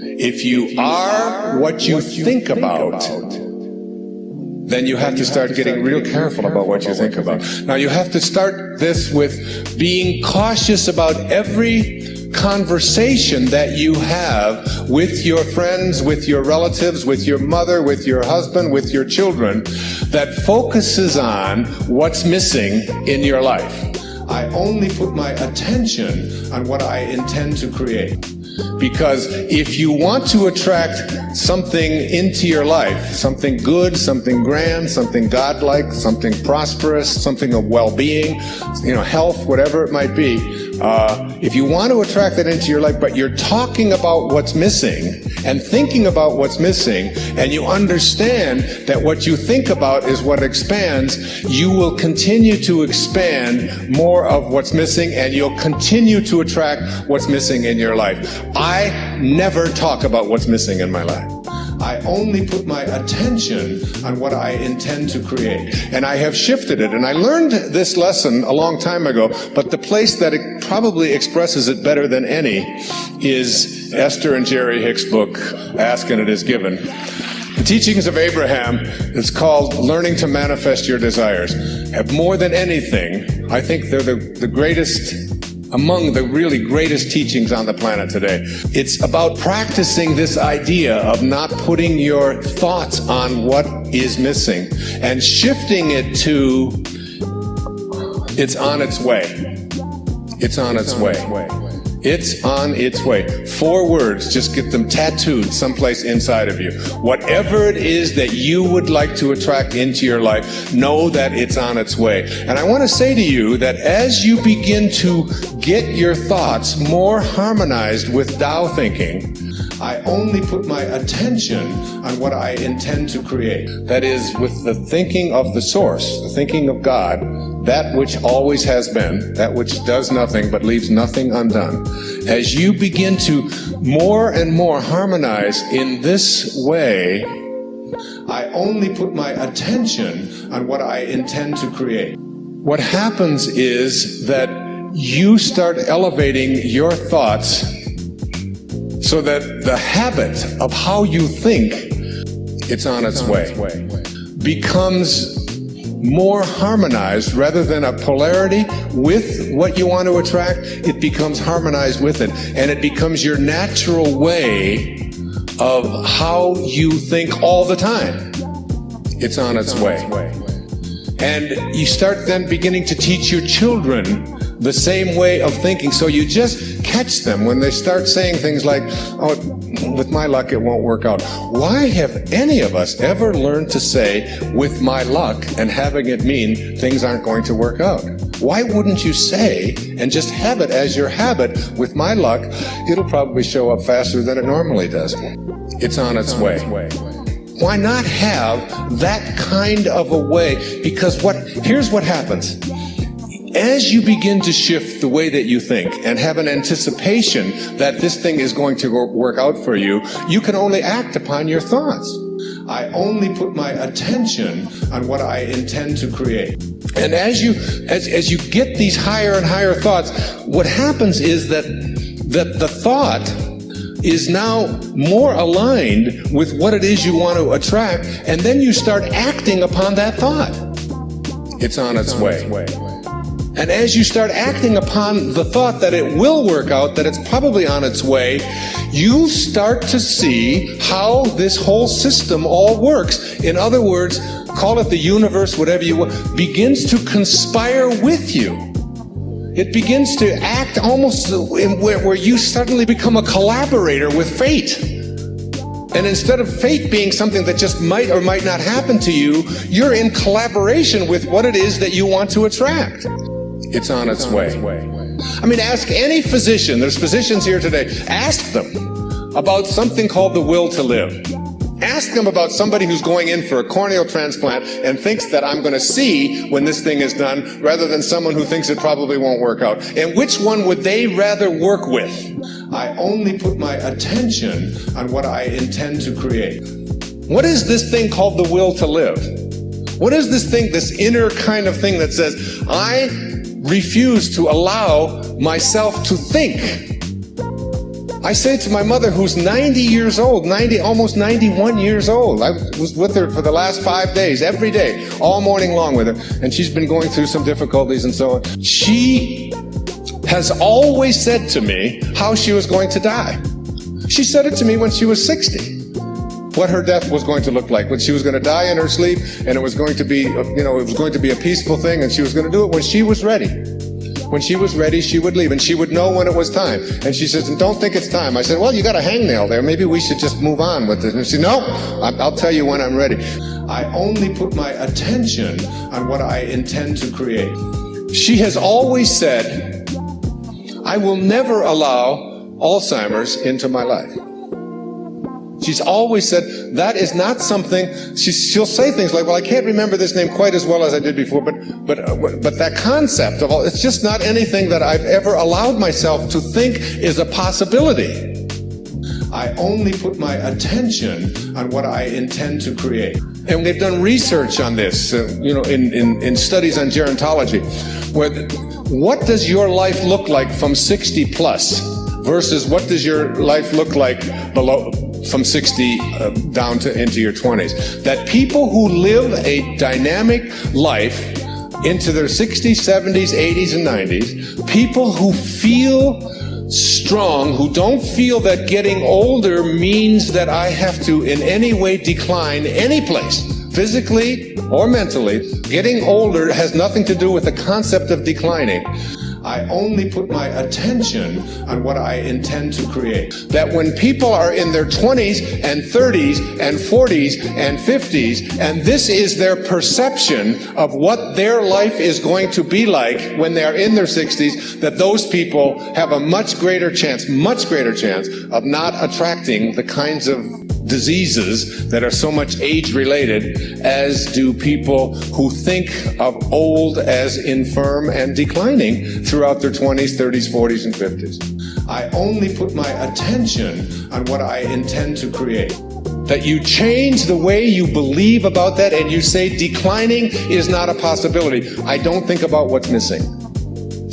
If you are what you think about, then you have to start getting real careful about what you think about. Now you have to start this with being cautious about every conversation that you have with your friends, with your relatives, with your mother, with your husband, with your children, that focuses on what's missing in your life. I only put my attention on what I intend to create. Because if you want to attract something into your life, something good, something grand, something godlike, something prosperous, something of well-being, health, whatever it might be, if you want to attract that into your life, but you're talking about what's missing and thinking about what's missing, and you understand that what you think about is what expands, you will continue to expand more of what's missing, and you'll continue to attract what's missing in your life. I never talk about what's missing in my life. I only put my attention on what I intend to create. And I have shifted it. And I learned this lesson a long time ago, but the place that it probably expresses it better than any is Esther and Jerry Hicks' book, Ask and It Is Given. The Teachings of Abraham is called Learning to Manifest Your Desires. Have more than anything, I think they're the greatest, among the really greatest teachings on the planet today. It's about practicing this idea of not putting your thoughts on what is missing and shifting it to it's on its way. It's on its way. It's on its way. 4 words, just get them tattooed someplace inside of you. Whatever it is that you would like to attract into your life, know that it's on its way. And I want to say to you that as you begin to get your thoughts more harmonized with Tao thinking, I only put my attention on what I intend to create. That is, with the thinking of the source, the thinking of God, that which always has been, that which does nothing but leaves nothing undone. As you begin to more and more harmonize in this way, I only put my attention on what I intend to create. What happens is that you start elevating your thoughts so that the habit of how you think, it's on its way, becomes more harmonized. Rather than a polarity with what you want to attract, it becomes harmonized with it, and it becomes your natural way of how you think all the time. It's on its way. And you start then beginning to teach your children the same way of thinking. So you just catch them when they start saying things like, oh, with my luck it won't work out. Why have any of us ever learned to say, with my luck, and having it mean things aren't going to work out? Why wouldn't you say, and just have it as your habit, with my luck, it'll probably show up faster than it normally does. It's on its way. Why not have that kind of a way? Because here's what happens. As you begin to shift the way that you think and have an anticipation that this thing is going to work out for you, you can only act upon your thoughts. I only put my attention on what I intend to create. And as you get these higher and higher thoughts, what happens is that the thought is now more aligned with what it is you want to attract, and then you start acting upon that thought. It's on its way. And as you start acting upon the thought that it will work out, that it's probably on its way, you start to see how this whole system all works. In other words, call it the universe, whatever you want, begins to conspire with you. It begins to act almost where you suddenly become a collaborator with fate. And instead of fate being something that just might or might not happen to you, you're in collaboration with what it is that you want to attract. It's on its way. I mean, ask any physician, there's physicians here today, ask them about something called the will to live. Ask them about somebody who's going in for a corneal transplant and thinks that I'm going to see when this thing is done, rather than someone who thinks it probably won't work out. And which one would they rather work with? I only put my attention on what I intend to create. What is this thing called the will to live? What is this thing, this inner kind of thing that says, I refuse to allow myself to think. I say to my mother, who's 90 years old, almost 91 years old. I was with her for the last 5 days, every day, all morning long with her. And she's been going through some difficulties and so on. She has always said to me how she was going to die. She said it to me when she was 60. What her death was going to look like, when she was going to die in her sleep, and it was going to be, it was going to be a peaceful thing, and she was going to do it when she was ready. When she was ready, she would leave, and she would know when it was time. And she says, don't think it's time. I said, well, you got a hangnail there. Maybe we should just move on with it. And she said, no, I'll tell you when I'm ready. I only put my attention on what I intend to create. She has always said, I will never allow Alzheimer's into my life. She's always said that is not something. She'll say things like, well, I can't remember this name quite as well as I did before, but that concept of all, it's just not anything that I've ever allowed myself to think is a possibility. I only put my attention on what I intend to create. And they've done research on this, in studies on gerontology, where what does your life look like from 60 plus versus what does your life look like below, from 60 down to into your 20s. That people who live a dynamic life into their 60s, 70s, 80s, and 90s, people who feel strong, who don't feel that getting older means that I have to in any way decline any place, physically or mentally. Getting older has nothing to do with the concept of declining. I only put my attention on what I intend to create. That when people are in their 20s and 30s and 40s and 50s, and this is their perception of what their life is going to be like when they're in their 60s, that those people have a much greater chance of not attracting the kinds of diseases that are so much age-related as do people who think of old as infirm and declining throughout their 20s, 30s, 40s, and 50s. I only put my attention on what I intend to create. That you change the way you believe about that and you say declining is not a possibility. I don't think about what's missing.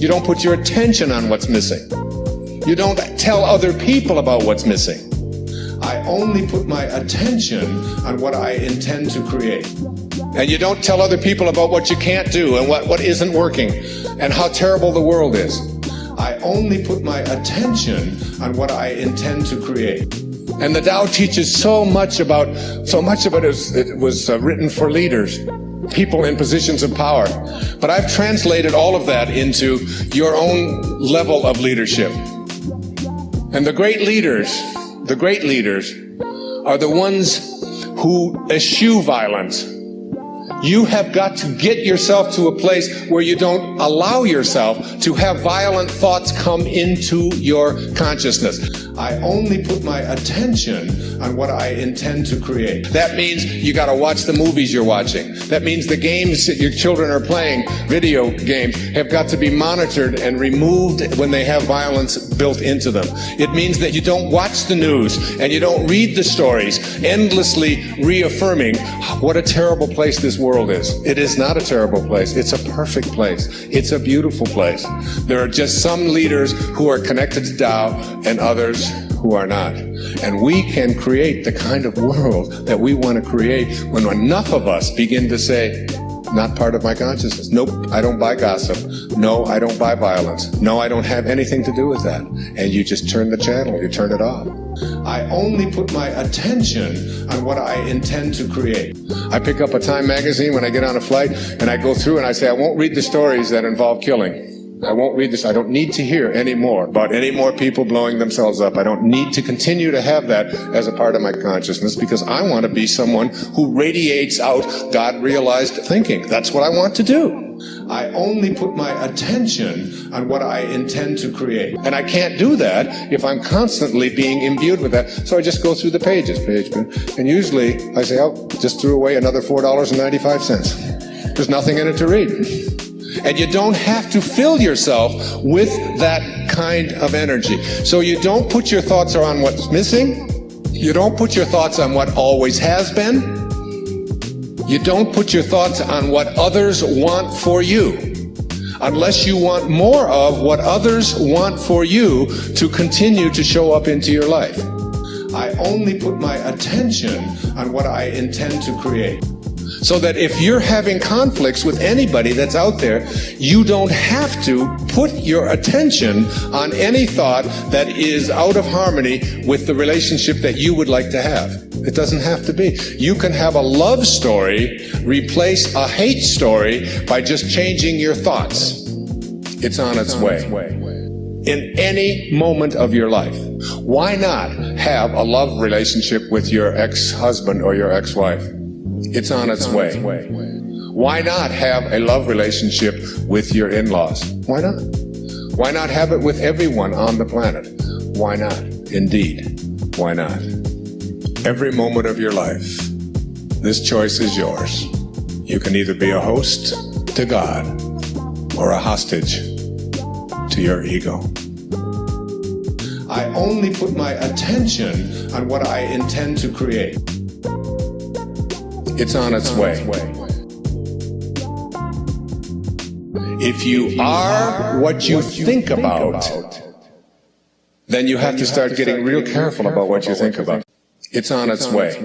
You don't put your attention on what's missing. You don't tell other people about what's missing. I only put my attention on what I intend to create. And you don't tell other people about what you can't do and what isn't working and how terrible the world is. I only put my attention on what I intend to create. And the Tao teaches so much about it was written for leaders, people in positions of power. But I've translated all of that into your own level of leadership. And the great leaders are the ones who eschew violence. You have got to get yourself to a place where you don't allow yourself to have violent thoughts come into your consciousness. I only put my attention on what I intend to create. That means you got to watch the movies you're watching. That means the games that your children are playing, video games, have got to be monitored and removed when they have violence built into them. It means that you don't watch the news and you don't read the stories, endlessly reaffirming what a terrible place this world is. It is not a terrible place. It's a perfect place. It's a beautiful place. There are just some leaders who are connected to Tao and others who are not. And we can create the kind of world that we want to create when enough of us begin to say, not part of my consciousness. Nope, I don't buy gossip. No, I don't buy violence. No, I don't have anything to do with that. And you just turn the channel, you turn it off. I only put my attention on what I intend to create. I pick up a Time magazine when I get on a flight, and I go through and I say, I won't read the stories that involve killing. I won't read this. I don't need to hear any more about any more people blowing themselves up. I don't need to continue to have that as a part of my consciousness because I want to be someone who radiates out God-realized thinking. That's what I want to do. I only put my attention on what I intend to create. And I can't do that if I'm constantly being imbued with that. So I just go through the pages, and usually I say, oh, just threw away another $4.95. There's nothing in it to read. And you don't have to fill yourself with that kind of energy. So you don't put your thoughts on what's missing. You don't put your thoughts on what always has been. You don't put your thoughts on what others want for you. unless you want more of what others want for you to continue to show up into your life. I only put my attention on what I intend to create. So that if you're having conflicts with anybody that's out there, you don't have to put your attention on any thought that is out of harmony with the relationship that you would like to have. It doesn't have to be. You can have a love story replace a hate story by just changing your thoughts. It's on its way. In any moment of your life. Why not have a love relationship with your ex-husband or your ex-wife? It's on its way. Why not have a love relationship with your in-laws? Why not? Why not have it with everyone on the planet? Why not? Indeed, why not? Every moment of your life, this choice is yours. You can either be a host to God or a hostage to your ego. I only put my attention on what I intend to create. It's on its way. If you are what you think about, then you have to start getting real careful about what you think about. It's on its way.